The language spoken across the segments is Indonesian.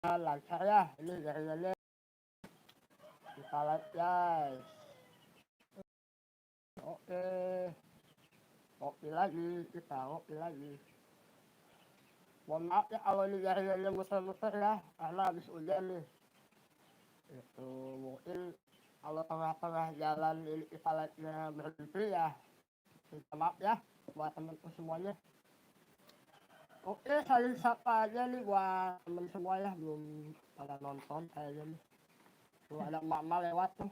lancar ya, ini jaringannya kita lihat guys. Oke, kopi lagi, kita kopi lagi. Mohon maaf ya kalau ini jaringannya muter-muter ya, karena habis hujan nih. Itu mungkin kalau tengah-tengah jalan ini kita lihatnya berhenti ya. Minta maaf ya buat temanku semuanya. Oke, saling sapa aja nih buat temen semua ya, belum pada nonton kayaknya nih. Tuh ada emak-emak lewat tuh.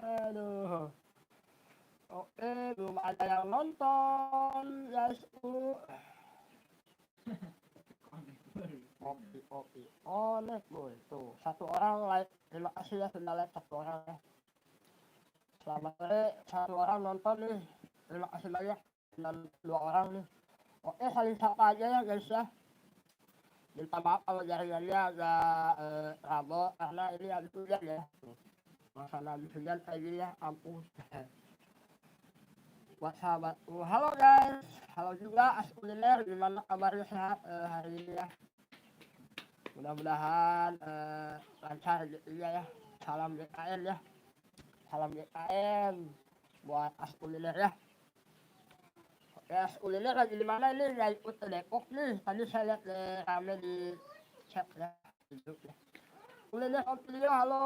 Aduh. Oke, belum ada yang nonton. Guys, kopi. Oh, like boy. Tuh, satu orang like. Terima kasih ya sudah like satu orang ya. Selamat sore, satu orang nonton nih. Terima kasih banyak. Dan dua orang nih. Oke, saling sapa aja ya guys ya. Minta maaf kalau jaringannya agak rabo karena ini habis hujan ya. Masalah habis hujan kayak gini ya, ampun. Buat sahabatku, halo guys, halo juga Askuliner, gimana kabarnya, sehat hari ini ya? Mudah-mudahan lancar gitu ya. Salam GKN ya, salam GKN buat Askuliner ya. Oke, Askuliner lagi di mana ini? Lagi ikut ke Depok nih. Tadi saya lihat rame di chat ya, hidup ya. Kuliner Om Pilio, halo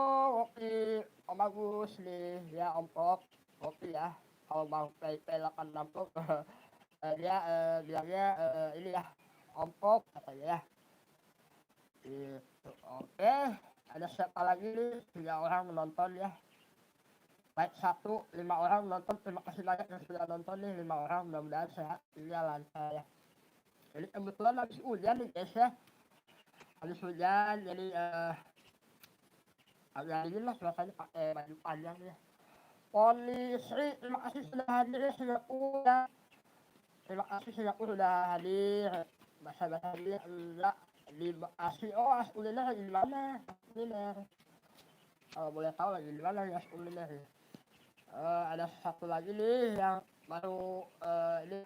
Om Agus nih ya, Om Pop, kopi ya. Kalau Bang P86 dia bilangnya ini ya, Om Pop katanya ya. Gitu. Oke, ada siapa lagi nih? 3 orang menonton ya. Baik 5 orang menonton. Terima kasih banyak yang sudah nonton nih, 5 orang. Mudah-mudahan sehat, iya lancar ya. Jadi kebetulan habis hujan nih guys ya. Habis hujan jadi agak dingin lah suasananya, pakai baju panjang ya. Poni Sri, terima kasih sudah hadir ya, Singapura. Terima kasih Singapura sudah hadir. Bahasa-bahasa hadir enggak di Bekasi. Oh, Askuliner lagi di mana? Askuliner. Kalau boleh tahu lagi di mana ya Askuliner ya? Ada satu lagi nih yang baru ini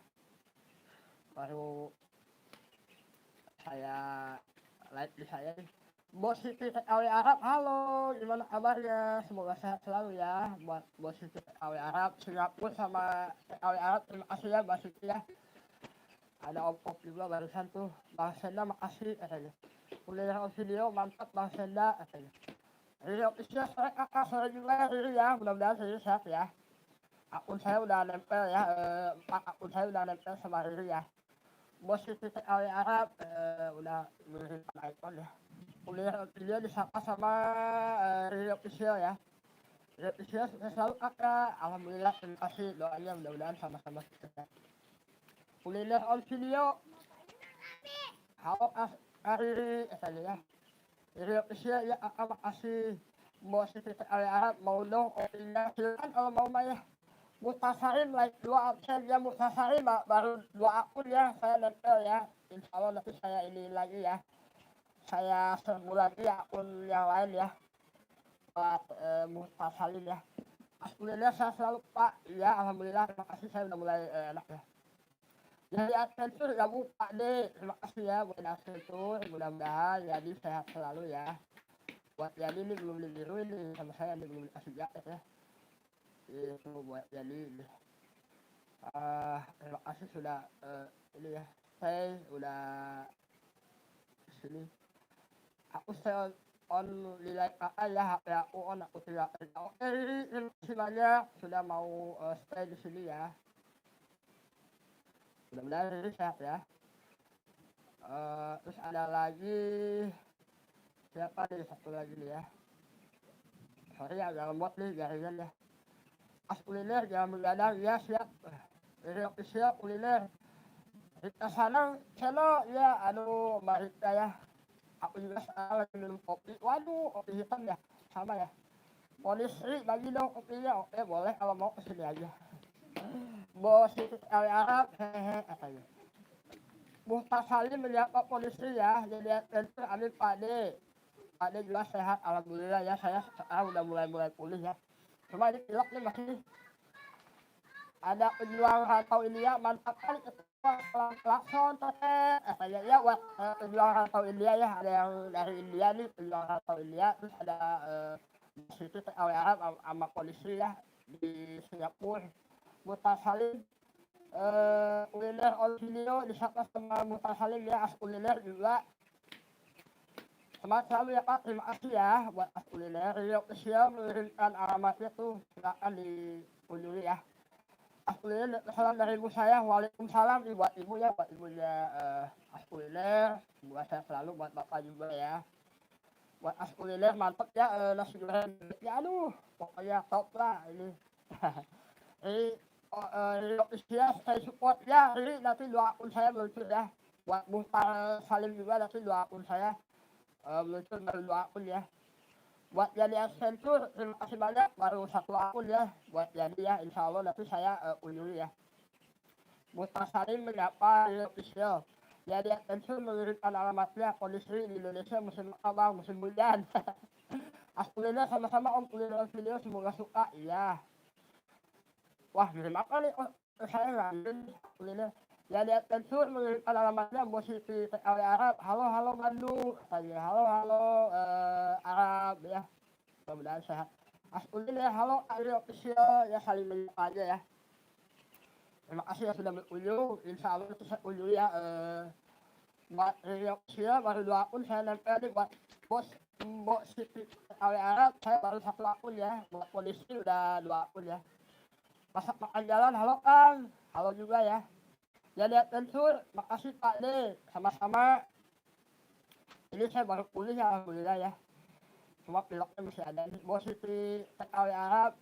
baru saya like di saya nih. Bos Siti TKW Arab, halo, gimana kabarnya? Semoga sehat selalu ya buat Bos Siti TKW Arab, Singapura sama TKW Arab. Terima kasih ya Bos Siti ya. Ada Om Pop juga barusan tuh. Bang Senda makasih katanya. Kuliah video mantap Bang Senda katanya. Riri official sore kakak, sore juga Riri ya. Mudah-mudahan Riri sehat ya. Akun saya udah nempel ya, 4 akun saya udah nempel sama Riri ya. Bos Siti TKW Arab udah mengirimkan icon ya. Kuliah video disapa sama Riri official ya. Riri official selalu kakak. Alhamdulillah, terima kasih doanya, mudah-mudahan sama-sama kita. Kuliner on video. Halo Riri katanya ya. Riri official ya, kakak makasih. Bos Siti TKW Arab mau dong opininya, silakan kalau mau mah ya. Mutasarin like 2 absen ya, Mutasarin baru 2 akun ya saya nempel ya. Insya Allah nanti saya ini lagi ya. Saya serbu lagi akun yang lain ya. Buat Mutasarin ya. Alhamdulillah saya selalu Pak. Ya alhamdulillah, terima kasih, saya udah mulai enak ya. Jadi adventure gak lupa deh. Terima kasih ya buat adventure. Mudah-mudahan jadi sehat selalu ya. Buat jadi ini belum dibiruin nih sama saya, ini belum dikasih jaket ya. Itu buat jadi ini. Terima kasih sudah ini ya. Saya udah sini. Aku saya on nilai kakak ya, HP aku on, aku tidak. Oke, terima kasih banyak sudah mau stay di sini ya. Mudah-mudahan ini sehat ya. Terus ada lagi siapa nih, satu lagi nih ya. Sorry agak lemot nih jaringan ya. Kuliner jangan mendadak ya, siap. Ini official kuliner. Rita Sanang channel ya, aduh Mbak Rita ya. Aku juga sekarang lagi minum kopi. Waduh, kopi hitam ya, sama ya. Polisi bagi dong kopinya. Oke boleh, kalau mau kesini aja. Bos itu Arab, hehe katanya. Muhtar Salim menyapa polisi ya. Jadi tentu amin Pak D. Pak D juga sehat, alhamdulillah ya. Saya sekarang udah mulai pulih ya. Cuma ini pilek nih masih ada penjual rantau ini ya, mantap kali klakson katanya ya buat penjual rantau India ya, ada yang dari India nih penjual rantau India, terus ada di situ TKW Arab sama polisi ya di Singapura. Mutar Salim kuliner Olivino disapa sama Mutar Salim ya, as kuliner juga. Semangat selalu ya Pak, terima kasih ya buat as kuliner. Rio Kecil mengirimkan alamatnya tuh, silakan dikunjungi ya. As kuliner salam dari ibu saya, waalaikumsalam buat ibu ya, buat ibunya as kuliner. Semoga saya selalu buat bapak juga ya. Buat as kuliner mantep ya, nasi goreng ya, aduh pokoknya top lah ini. Ini Rio Kecil saya support ya, ini nanti dua akun saya muncul ya. Buat Muhtar Salim juga nanti dua akun saya muncul baru dua akun ya. Buat jadi Accenture terima kasih banyak, baru satu akun ya buat jadi ya, insya Allah nanti saya kunjungi ya. Mutasarim menyapa Rio Official. Jadi Accenture mengirimkan alamatnya, kondisi di Indonesia musim abang musim hujan. Kuliner sama-sama om, kuliner video semoga suka iya. Wah kirim apa nih, oh saya ngambil kuliner. Jadi Accenture mengirimkan alamatnya Bos Siti TKW Arab. Halo Bandung katanya, halo Arab ya, mudah-mudahan sehat. Kuliner halo Rio Official ya, saling menyapa aja ya. Terima kasih yang sudah berkunjung, insya Allah saya kunjungi ya. Buat Rio Official baru dua akun saya nempel nih, buat Bos Siti TKW Arab saya baru satu akun ya, buat polisi udah dua akun ya. Masak makan jalan, halo Kang, halo juga ya. Jadi Accenture, makasih Pak D, sama-sama. Ini saya baru pulih ya, alhamdulillah ya. Cuma piloknya masih ada nih. Bos Siti TKW Arab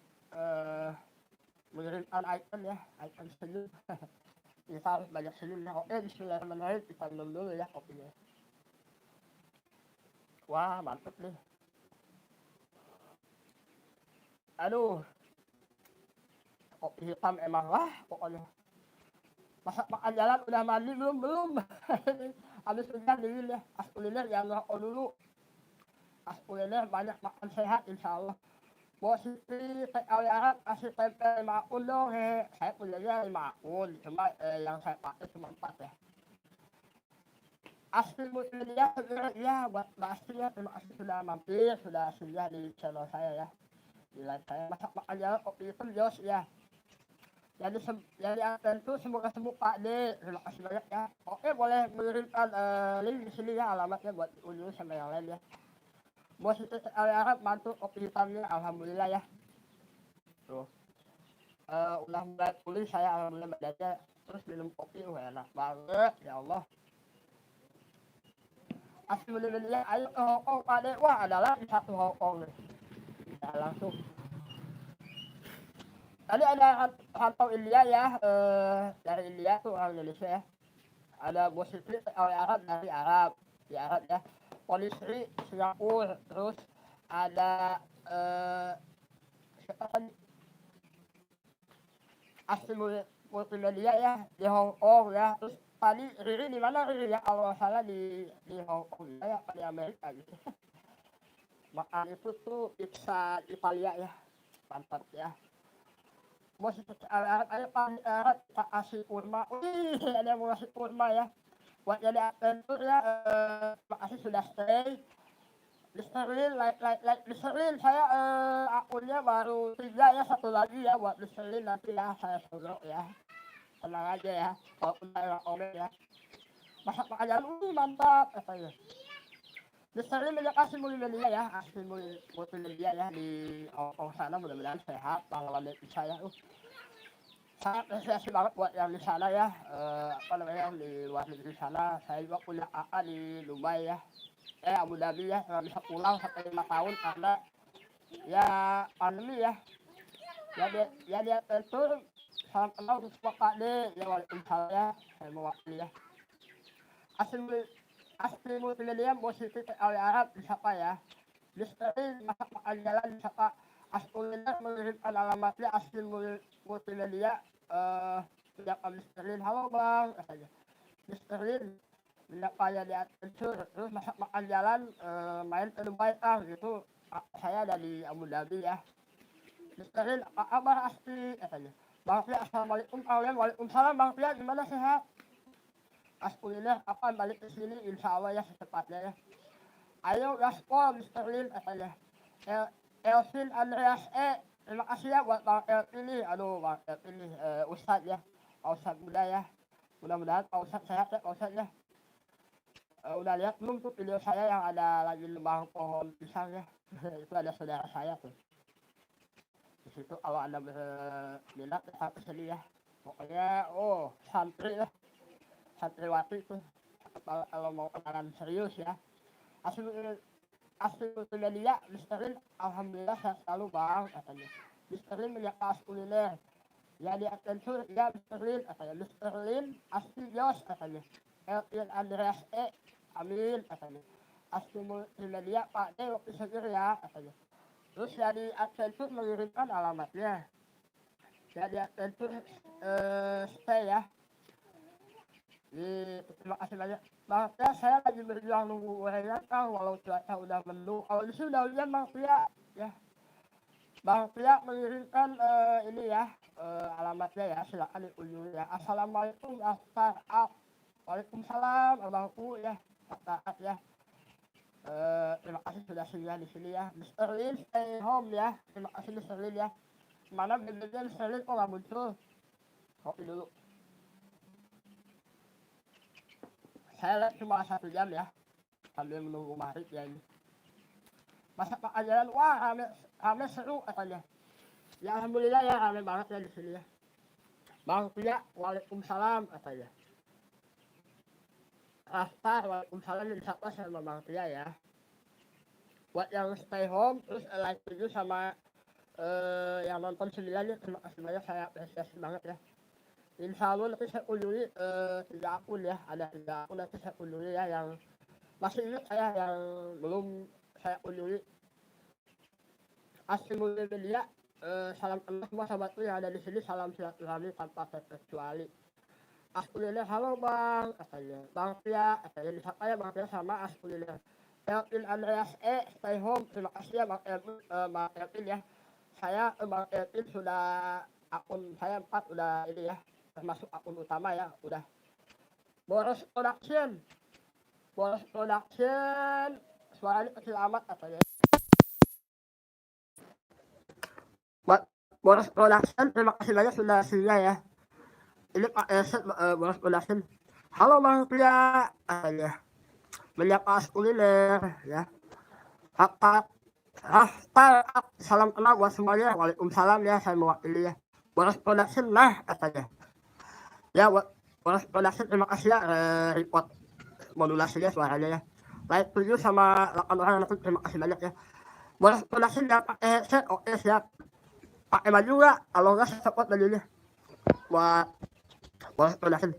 mengirimkan icon ya, icon senyum. Kita harus banyak senyum ya. Oke, bismillahirrahmanirrahim, kita minum dulu ya kopinya. Wah mantep nih. Aduh, kopi hitam emang wah pokoknya. Masak makan jalan udah mandi belum? Habis hujan dingin ya. Kuliner yang ngerokok dulu. Kuliner banyak makan sehat insya Allah. Bos Siti TKW Arab kasih tempe 5 akun dong he. Saya punyanya 5 akun, cuma yang saya pakai cuma 4 ya. Asli Muslimnya ya buat Mbak Asli ya, terima kasih sudah mampir, sudah singgah di channel saya ya. Di live saya masak makan jalan kopi hitam Jos ya. Jadi tentu semoga sembuh Pak D, terima kasih banyak ya. Oke boleh mengirimkan link di sini ya, alamatnya buat diunduh sama yang lain ya. Bos Siti TKW Arab mantu kopi hitamnya, alhamdulillah ya. Tuh udah mulai pulih saya, alhamdulillah badannya, terus minum kopi enak banget ya Allah. Asli bener-bener ayo ke Hongkong Pak D, wah adalah di satu Hongkong nih ya, langsung tadi ada rantau India ya, dari India tuh orang Indonesia ya. Ada Bos Siti TKW Arab dari Arab di Arab ya, polisi Singapura, terus ada siapa tadi, asli multimedia ya di Hong Kong ya. Terus tadi Riri di mana Riri ya, kalau salah di Hong Kong ya, apa di Amerika gitu. Makan itu tuh pizza Italia ya, mantap ya. Bos Arab ayo Pak Arab kita kasih kurma, wih ada yang mau kasih kurma ya. Buat jadi adventure ya, makasih sudah stay. Listerin, Listerin saya akunnya baru 3 ya, satu lagi ya buat Listerin nanti ya saya suruh ya. Tenang aja ya, walaupun saya komen ya. Masak makan jalan, mantap katanya. Listerin banyak kasih multimedia ya, asli multimedia ya di Hongkong sana, mudah-mudahan sehat pahlawan dari saya. Sangat apresiasi banget buat yang di sana ya, apa namanya, yang di luar negeri sana. Saya juga punya kakak di Dubai ya, Abu Dhabi ya, nggak bisa pulang sampai 5 tahun karena ya pandemi ya. Ya dia tentu salam kenal untuk Pak D ya, waalaikumsalam ya, saya mewakili ya. Asli multimedia Bos Siti TKW Arab disapa ya. Listerin masak makan jalan disapa. Kuliner mengirimkan alamatnya asli multimedia sejak Listerin, halo bang katanya. Listerin menyapa ya di Adventure, terus masak makan jalan main ke Dubai gitu. Saya dari Abu Dhabi ya. Listerin apa kabar asli katanya. Bang Pia, assalamualaikum kalian, waalaikumsalam Bang Pia, gimana sehat? Askulillah akan balik ke sini insya Allah ya secepatnya ya. Ayo gaspol Mr. Lin katanya. Elvin Andreas terima kasih ya buat Bang Elvin ini. Aduh Bang Elvin ini Ustadz ya. Pak Ustadz muda ya. Mudah-mudahan Pak Ustadz sehat ya Pak Ustadz ya. Udah lihat belum tuh video saya yang ada lagi lembang pohon pisang ya. Itu ada saudara saya tuh. Di situ kalau anda berminat ya kesini ya. Pokoknya santri ya. Santriwati tuh. Kalau mau kenalan serius ya. Asli dia Misterin alhamdulillah sehat selalu bang katanya. Misterin menyapa kuliner ya di adventure ya Misterin katanya. Misterin asli Jos katanya. Elvin Andreas amin katanya. Asli multimedia Pak D waktu seger ya katanya. Terus ya di adventure mengirimkan alamatnya ya di adventure stay ya. Terima kasih banyak. Makanya saya lagi berjuang nunggu hujan Kang, walau cuaca udah mendung. Kalau di sini udah hujan Bang Pria ya. Bang Pria mengirimkan ini ya alamatnya ya, silakan dikunjungi ya. Assalamualaikum Astar. Waalaikumsalam abangku ya. Taat ya. Terima kasih sudah singgah di sini ya. Mr. Lin stay home ya. Terima kasih Mr. Lin ya. Mana BBM Mr. Lin kok nggak muncul? Kopi dulu. Saya lihat cuma 1 jam ya sambil menunggu maghrib ya ini. Masa Pak Ajaran, wah rame seru katanya. Ya alhamdulillah ya rame banget ya di sini ya. Bang Pia, waalaikumsalam katanya. Rasta, waalaikumsalam insyaAllah sama Bang Pia ya. Buat yang stay home terus like video sama yang nonton 9 ya, terima kasih banyak, saya apresiasi banget ya. Insya Allah nanti saya kunjungi 3 akun ya, ada 3 akun nanti saya kunjungi ya, yang masih ingat saya yang belum saya kunjungi. Asli multimedia, salam kenal semua sahabatku yang ada di sini, salam silaturahmi tanpa terkecuali. Askulillah, halo bang katanya. Bang Pia katanya, disapa ya Bang Pia sama Askulillah. Elvin Andreas stay home, terima kasih ya Bang Elvin ya. Saya Bang Elvin sudah akun saya 4 udah ini ya, termasuk akun utama ya, udah. Boros Production, suaranya kecil amat katanya. Boros Production, terima kasih banyak sudah singgah ya. Ini Pak Eset Boros Production. Halo Bang Pria katanya. Menyapa kuliner ya. Salam kenal buat semuanya. Waalaikumsalam ya, saya mewakili ya. Boros Production lah katanya. Ya, Boros Production terima kasih ya report modulasinya suaranya ya. Like video sama 8 orang nanti, terima kasih banyak ya. Boros Production ya pakai headset, oke siap. Pakai baju nggak? Kalau nggak saya support bajunya. Buat Boros Production.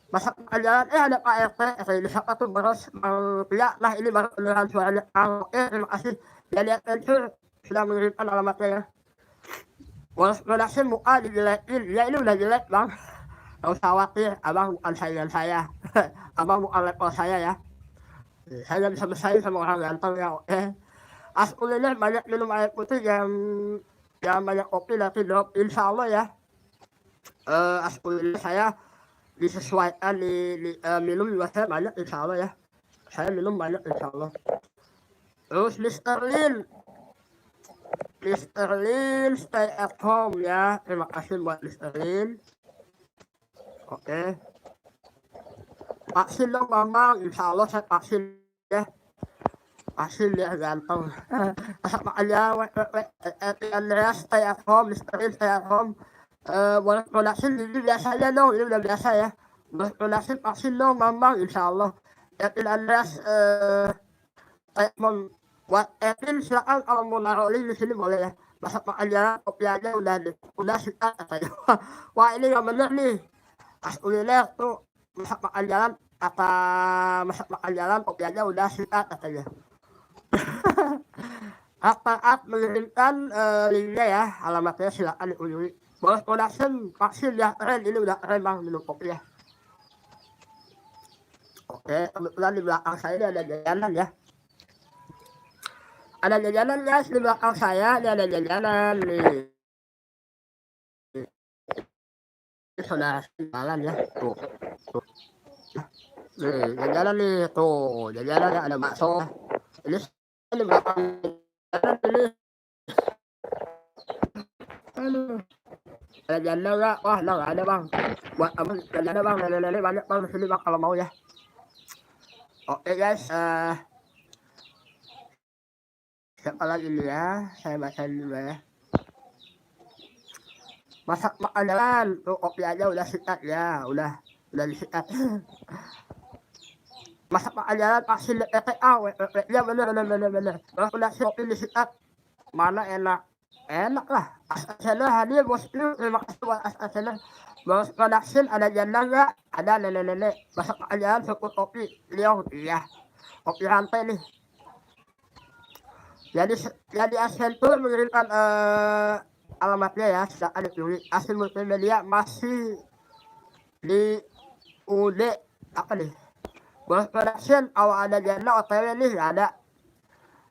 Masa pelajaran ada Pak RT, saya disapa tuh Boros Bang Pia. Nah ini baru beneran suaranya. Oke, terima kasih. Jadi adventure sudah mengirimkan alamatnya ya. Boros Production muka dijelekin, ya ini udah jelek bang. Gak usah khawatir, abang bukan saya. Abang bukan level saya ya. Saya bisa bersaing sama orang ganteng ya, oke. Askulillah banyak minum air putih, yang banyak kopi nanti drop insya Allah ya. Askulillah saya disesuaikan minum juga saya banyak insya Allah ya. Saya minum banyak insya Allah. Terus Mr. Lin stay at home ya. Terima kasih buat Mr. Lin. Oke. Vaksin dong Bambang, insya Allah saya vaksin ya. Vaksin ya ganteng. Sama aja Andreas stay at home, Mr. Lin stay at home. Boleh production ini biasa aja dong, ini udah biasa ya. Boleh production vaksin dong Bambang, insya Allah. Andreas buat Edwin silakan, kalau mau naruh link di sini boleh ya. Masa aja kopi aja udah sikat katanya. Wah ini nggak bener nih. Askulillah tuh masak makan jalan kopi aja udah sikat katanya. Taat mengirimkan linknya ya, alamatnya silakan dikunjungi. Boros Production vaksin ya, keren, ini udah keren bang minum kopi ya. Oke, kebetulan di belakang saya ini ada jajanan ya. Ada jajanan guys di belakang saya, ini ada jajanan nih. Saudara jalan ya, tuh. Nih, jalan nih, tuh, jalan ada bakso. Ini ini belakang jalan ini. Aduh, ada janda nggak? Wah, nggak ada bang. Buat abang janda bang, nenek-nenek banyak bang di sini bang kalau mau ya. Oke guys, siapa lagi nih ya? Saya bacain dulu ya. Masak makanan, tuh kopi aja udah sikat ya, udah disikat. Masak makanan pasti TTA, ya bener. Kalau udah kopi disikat, mana enak? Enak lah. Asana hadir bosku, terima kasih buat asana. Bos production ada janda nggak? Ada nenek-nenek. Masak makanan cukup kopi, beliau iya. Kopi rantai nih. Jadi Accenture mengirimkan alamatnya ya, silakan ditulis. Asin multimedia masih di UD apa nih? Bos production awal ada janda OTW nih ada.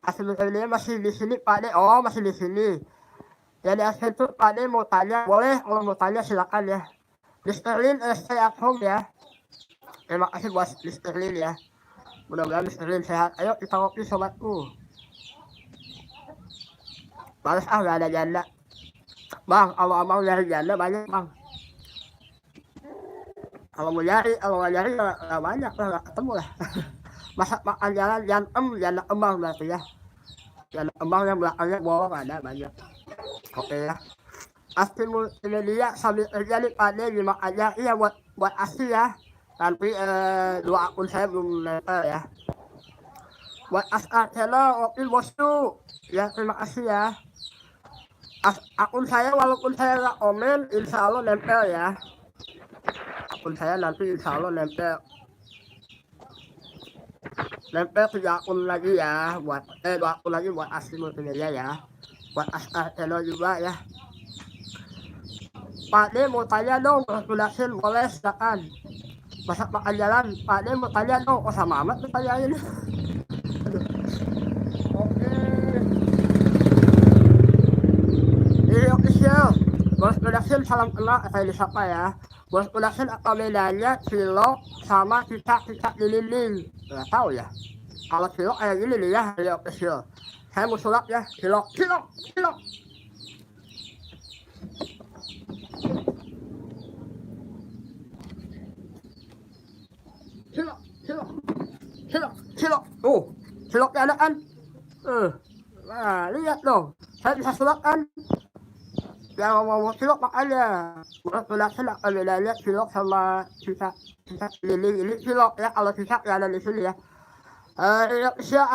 Asin multimedia masih di sini Pak De. Oh masih di sini. Jadi Accenture Pak De mau tanya boleh, kalau mau tanya silakan ya. Listerlin stay at home ya. Terima kasih buat Listerlin ya. Mudah-mudahan Listerlin sehat. Ayo kita ngopi sobatku. Males gak ada janda. Bang, abang nyari janda banyak bang. Kalau mau nyari, kalau nggak nyari nggak banyak lah, nggak ketemu lah. Masak makan jalan, janda kembang berarti ya. Janda kembang yang belakangnya bolong ada banyak. Oke ya. Asti multimedia sambil kerja nih Pak De, nyimak aja. Iya buat Asti ya. Nanti dua akun saya belum nempel ya. Buat Asar channel, oke bosku. Ya terima kasih ya. Akun saya walaupun saya nggak komen, insya Allah nempel ya. Akun saya nanti insya Allah nempel 3 akun lagi ya, buat 2 akun lagi buat Asli Multimedia ya, buat Asar channel juga ya. Pak De mau tanya dong, production boleh silakan. Masak makan jalan, Pak De mau tanya dong, kok sama amat tuh tanyain. Oke. Ini official. Bos production salam kenal, saya disapa ya. Bos production apa bedanya cilok sama cicak lilin? Nggak tahu ya. Kalau cilok kayak gini nih ya, ini official. Saya mau sulap ya, cilok. Cilok. Ciloknya ada kan? Nah, lihat dong. Saya bisa sulap kan? Yang mau cilok makanya. Bos production apa bedanya cilok sama cicak lilin? Ini cilok ya, kalau cicak ya ada di sini ya. Ini official